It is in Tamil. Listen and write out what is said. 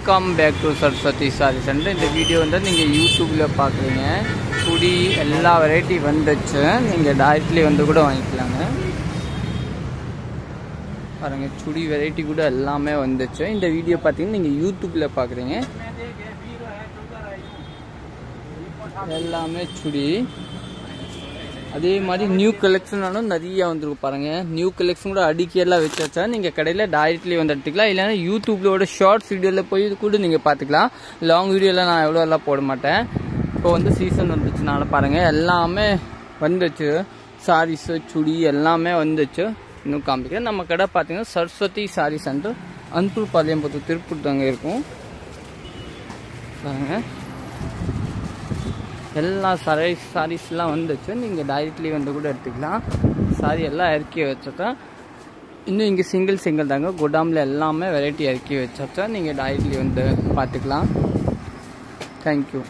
Welcome back to Saraswathi sari centre. இந்த வீடியோ வந்து நீங்கள் யூடியூப்பில் பார்க்குறீங்க. சுடி எல்லா வெரைட்டி வந்துச்சு, நீங்கள் டைரக்ட்லி வந்து கூட வாங்கிக்கலாங்க. பாருங்கள், சுடி வெரைட்டி கூட எல்லாமே வந்துச்சு. இந்த வீடியோ பார்த்தீங்கன்னா நீங்கள் யூடியூப்பில் பார்க்குறீங்க. எல்லாமே சுடி. அதே மாதிரி நியூ கலெக்ஷனாலும் நிறைய வந்துருக்கு. பாருங்கள், நியூ கலெக்ஷன் கூட அடிக்கையெல்லாம் வச்சாச்சா நீங்கள் கடையில் டைரக்ட்லி வந்து எடுத்துக்கலாம். இல்லைன்னா யூடியூப்லோட ஷார்ட்ஸ் வீடியோவில் போய் கூட நீங்கள் பார்த்துக்கலாம். லாங் வீடியோவில் நான் எவ்வளோ எல்லாம் போட மாட்டேன். இப்போ வந்து சீசன் வந்துச்சுனால பாருங்கள் எல்லாமே வந்துச்சு. சாரீஸு சுடி எல்லாமே வந்துச்சு. இன்னும் காமிக்கிறேன். நம்ம கடை பார்த்தீங்கன்னா சரஸ்வதி சாரி சென்டர், அன்பூர் பாளையம் பத்து திருப்பூர் தாங்க இருக்கும். பாருங்கள், எல்லா சாரீஸ்லாம் வந்துச்சு. நீங்கள் டைரக்ட்லி வந்து கூட எடுத்துக்கலாம். சாரி எல்லாம் இறக்கி வச்சா இன்னும் இங்கே சிங்கிள் தாங்க. குடாமில் எல்லாமே வெரைட்டி இறக்கி வச்சா நீங்கள் டைரக்ட்லி வந்து பார்த்துக்கலாம். தேங்க்யூ.